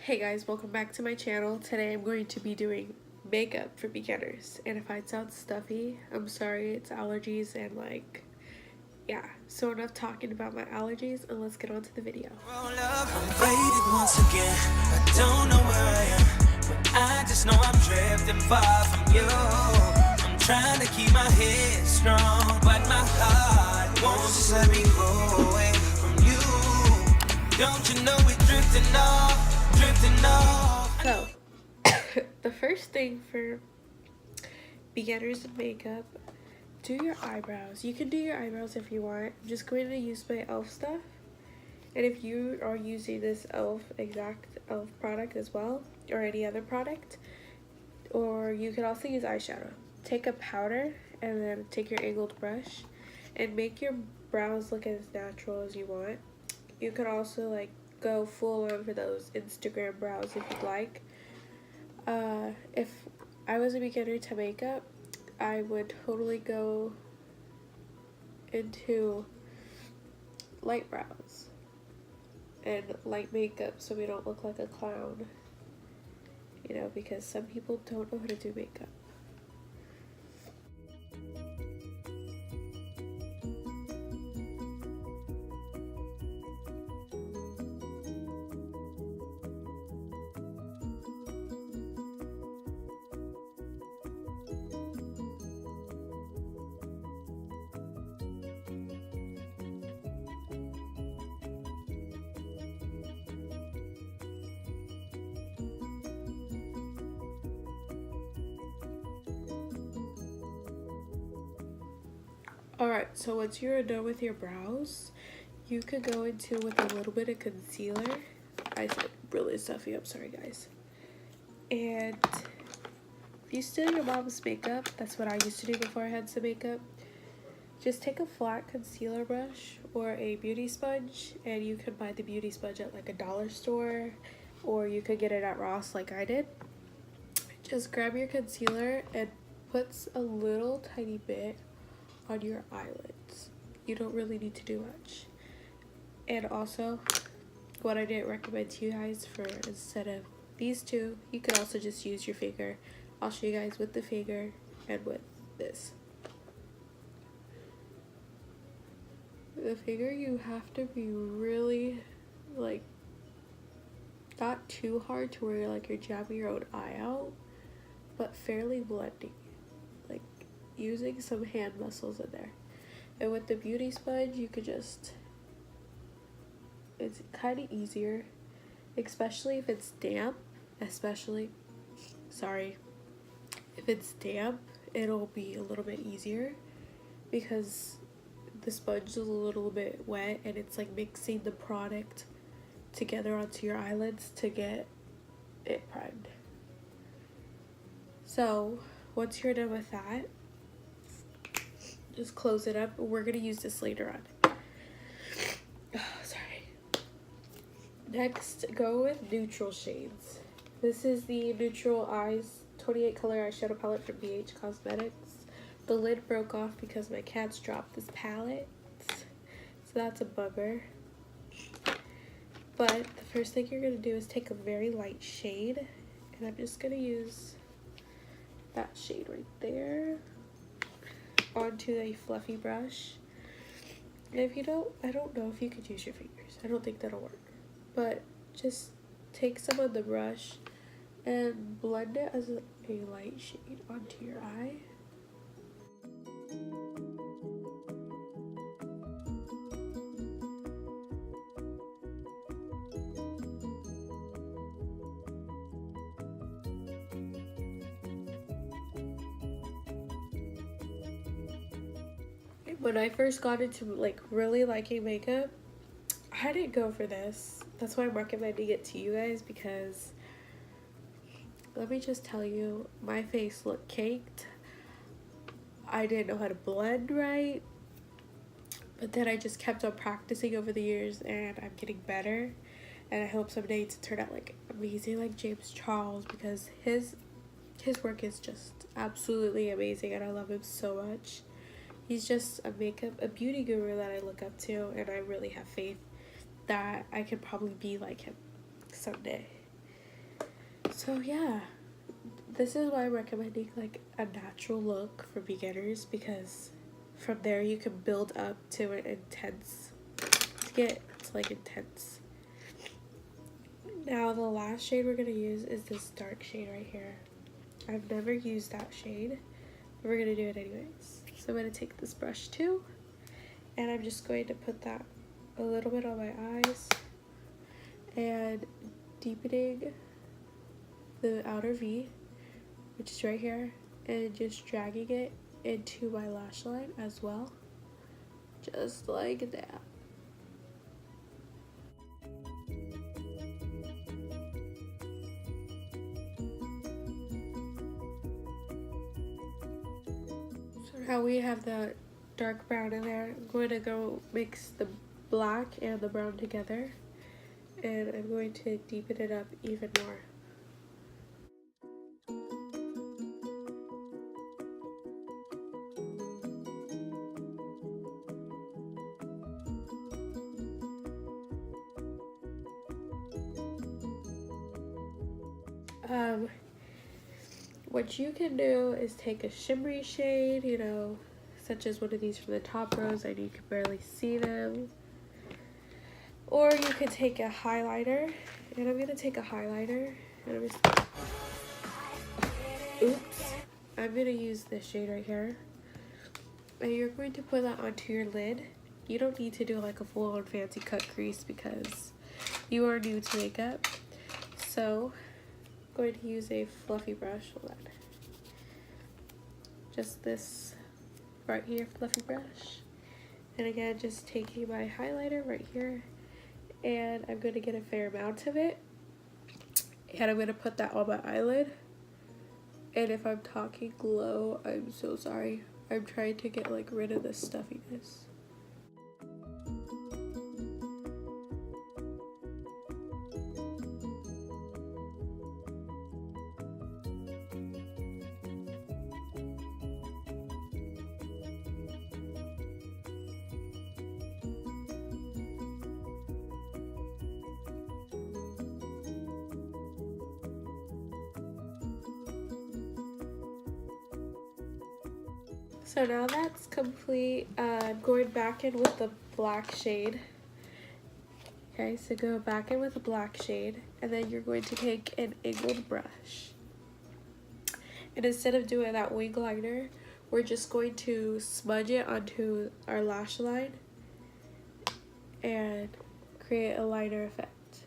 Hey guys, welcome back to my channel. Today I'm going to be doing makeup for beginners, and if I sound stuffy, I'm sorry, it's allergies and yeah. So enough talking about my allergies and let's get on to the video. I'm faded once again. I don't know where I am, but I just know I'm drifting far from you. I'm trying to keep my head strong, but my heart won't just let me go away from you. Don't you know we're drifting off, drifting off. So, the first thing for beginners in makeup, do your eyebrows. You can do your eyebrows if you want. I'm just going to use my e.l.f. stuff. And if you are using this exact e.l.f. product as well, or any other product, or you can also use eyeshadow. Take a powder and then take your angled brush and make your brows look as natural as you want. You could also go full on for those Instagram brows if you'd like. If I was a beginner to makeup, I would totally go into light brows and light makeup so we don't look like a clown, because some people don't know how to do makeup. Alright, so once you're done with your brows, you could go into with a little bit of concealer. I said really stuffy, I'm sorry guys. And if you steal your mom's makeup, that's what I used to do before I had some makeup. Just take a flat concealer brush or a beauty sponge, and you could buy the beauty sponge at like a dollar store, or you could get it at Ross like I did. Just grab your concealer and put a little tiny bit on your eyelids. You don't really need to do much. And also, what I didn't recommend to you guys, for instead of these two, you could also just use your finger. I'll show you guys with the finger and with this. The finger, you have to be really not too hard to where you're jabbing your own eye out, but fairly blending, using some hand muscles in there. And with the beauty sponge, you could just, it's kind of easier, especially if it's damp, if it's damp, it'll be a little bit easier because the sponge is a little bit wet and it's mixing the product together onto your eyelids to get it primed. So once you're done with that, just close it up. We're gonna use this later on. Oh, sorry. Next, go with neutral shades. This is the Neutral Eyes 28 color eyeshadow palette from BH Cosmetics. The lid broke off because my cats dropped this palette, so that's a bummer. But the first thing you're gonna do is take a very light shade, and I'm just gonna use that shade right there onto a fluffy brush. And if you don't, I don't know if you could use your fingers. I don't think that'll work. But just take some of the brush and blend it as a light shade onto your eye. When I first got into really liking makeup, I didn't go for this. That's why I'm recommending it to you guys, because let me just tell you, my face looked caked. I didn't know how to blend right, but then I just kept on practicing over the years and I'm getting better, and I hope someday to turn out amazing like James Charles, because his work is just absolutely amazing and I love him so much. He's just a beauty guru that I look up to, and I really have faith that I can probably be like him someday. So yeah, this is why I'm recommending like a natural look for beginners, because from there you can build up to an intense, to get to like intense. Now the last shade we're gonna use is this dark shade right here. I've never used that shade, but we're gonna do it anyways. So I'm gonna take this brush too, and I'm just going to put that a little bit on my eyes and deepening the outer V, which is right here, and just dragging it into my lash line as well, just like that. So now we have the dark brown in there. I'm going to go mix the black and the brown together, and I'm going to deepen it up even more. What you can do is take a shimmery shade, you know, such as one of these from the top rows, and you can barely see them. Or you could take a highlighter, and I'm gonna take a highlighter, and I'm gonna use this shade right here, and you're going to put that onto your lid. You don't need to do like a full-on fancy cut crease because you are new to makeup. So I'm going to use a fluffy brush. Hold on. Just this right here fluffy brush, and again just taking my highlighter right here, and I'm going to get a fair amount of it, and I'm going to put that on my eyelid. And if I'm talking low, I'm so sorry. I'm trying to get like rid of this stuffiness. So now that's complete. I'm going back in with the black shade. Okay, so go back in with the black shade, and then you're going to take an angled brush. And instead of doing that wing liner, we're just going to smudge it onto our lash line and create a liner effect.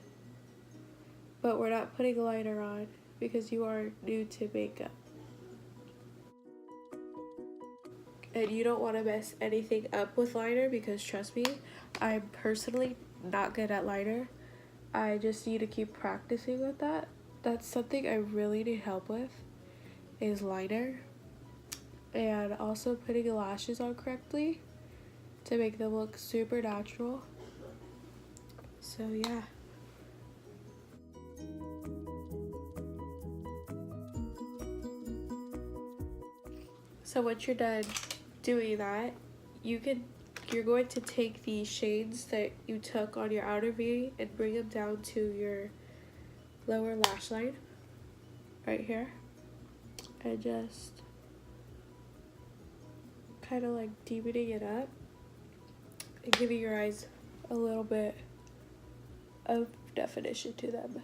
But we're not putting a liner on because you are new to makeup. And you don't want to mess anything up with liner, because trust me, I'm personally not good at liner. I just need to keep practicing with that. That's something I really need help with, is liner. And also putting the lashes on correctly to make them look super natural. So yeah. So once you're done doing that, you're going to take the shades that you took on your outer V and bring them down to your lower lash line right here, and just kind of like deepening it up and giving your eyes a little bit of definition to them.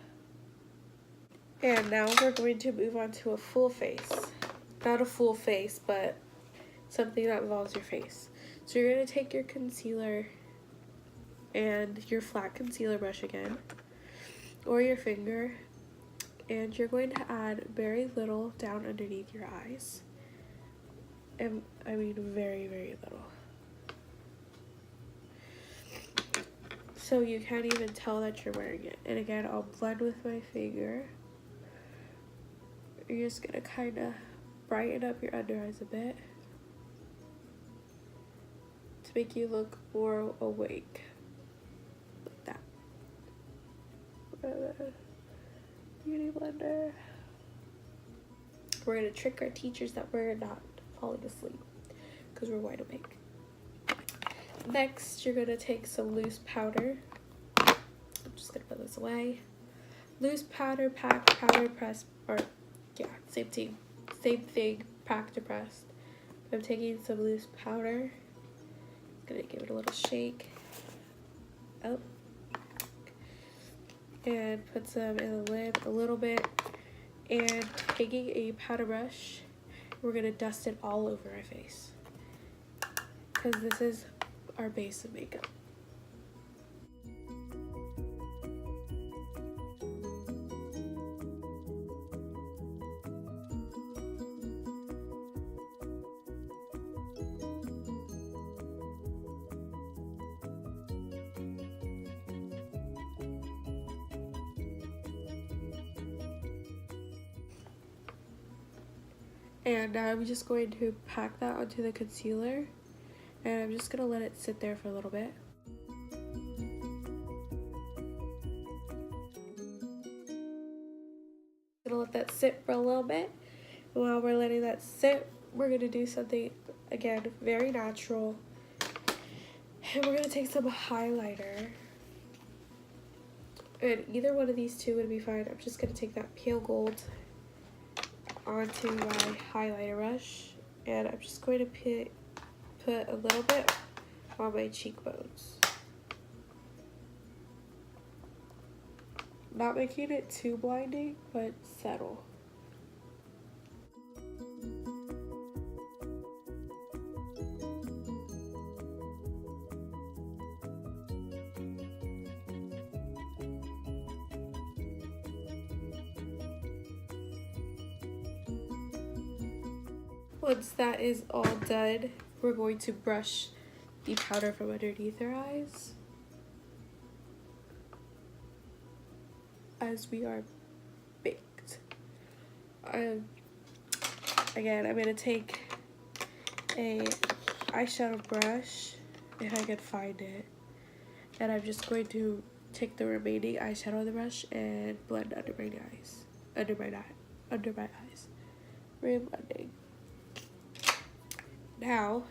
And now we're going to move on to a full face. Not a full face, but something that involves your face. So you're going to take your concealer and your flat concealer brush again, or your finger, and you're going to add very little down underneath your eyes. And I mean very, very little. So you can't even tell that you're wearing it. And again, I'll blend with my finger. You're just going to kind of brighten up your under eyes a bit to make you look more awake, like that. Beauty blender. We're gonna trick our teachers that we're not falling asleep because we're wide awake. Next, you're gonna take some loose powder. I'm just gonna put this away. loose powder, pack, powder, press, or yeah, same thing, packed to pressed. I'm taking some loose powder, gonna give it a little shake, oh, and put some in the lid a little bit, and taking a powder brush, we're gonna dust it all over our face, because this is our base of makeup. And now I'm just going to pack that onto the concealer, and I'm just gonna let it sit there for a little bit. Gonna let that sit for a little bit. While we're letting that sit, we're gonna do something, again, very natural. And we're gonna take some highlighter. And either one of these two would be fine. I'm just gonna take that pale gold onto my highlighter brush, and I'm just going to put a little bit on my cheekbones. Not making it too blinding, but subtle. Once that is all done, we're going to brush the powder from underneath our eyes, as we are baked. Again, I'm gonna take a eyeshadow brush, if I can find it, and I'm just going to take the remaining eyeshadow on the brush and blend under my eyes, reblending. Now,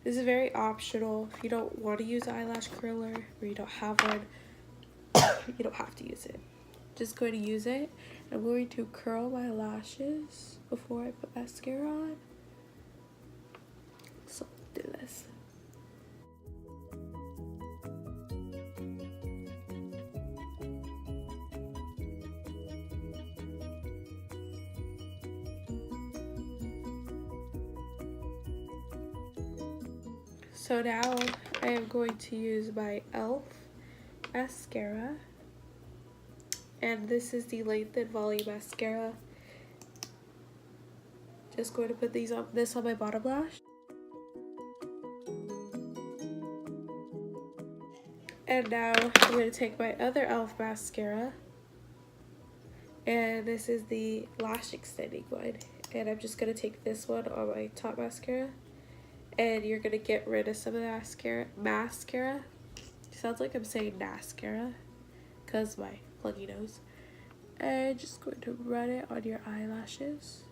this is very optional. If you don't want to use an eyelash curler or you don't have one, you don't have to use it. Just going to use it. I'm going to curl my lashes before I put mascara on. So, do this. So now I am going to use my e.l.f. mascara, and this is the Length and Volume mascara. Just going to put this on my bottom lash. And now I'm going to take my other e.l.f. mascara, and this is the lash extending one, and I'm just going to take this one on my top mascara. And you're gonna get rid of some of the mascara. Sounds like I'm saying mascara, cause my pluggy nose. And just going to run it on your eyelashes.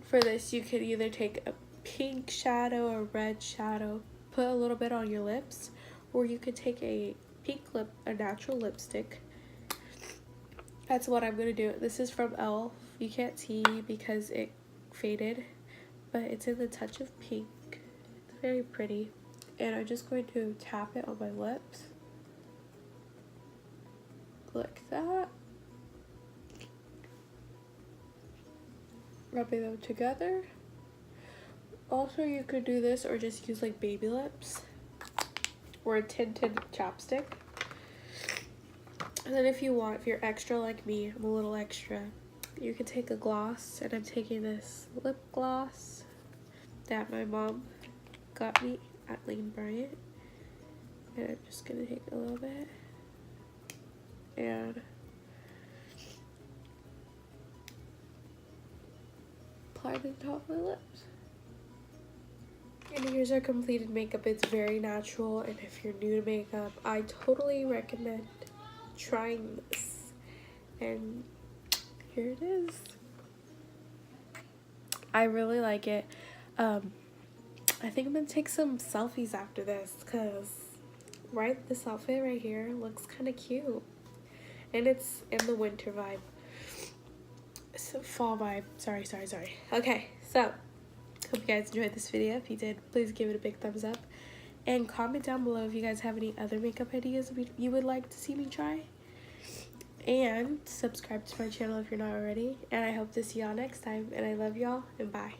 For this, you could either take a pink shadow or red shadow, put a little bit on your lips, or you could take a natural lipstick. That's what I'm gonna do. This is from e.l.f. You can't see because it faded, but it's in the touch of pink. It's very pretty. And I'm just going to tap it on my lips. Like that. Rubbing them together. Also, you could do this or just use like baby lips or a tinted chapstick. And then if you're extra like me, I'm a little extra, you could take a gloss, and I'm taking this lip gloss that my mom got me at Lane Bryant. And I'm just gonna take a little bit and apply to the top of my lips. And here's our completed makeup. It's very natural, and if you're new to makeup, I totally recommend trying this. And here it is. I really like it. I think I'm gonna take some selfies after this because this outfit right here looks kind of cute, and it's in the winter vibe. So fall vibe. Sorry. Okay, so hope you guys enjoyed this video. If you did, please give it a big thumbs up and comment down below if you guys have any other makeup ideas you would like to see me try, and subscribe to my channel if you're not already. And I hope to see y'all next time, and I love y'all, and bye.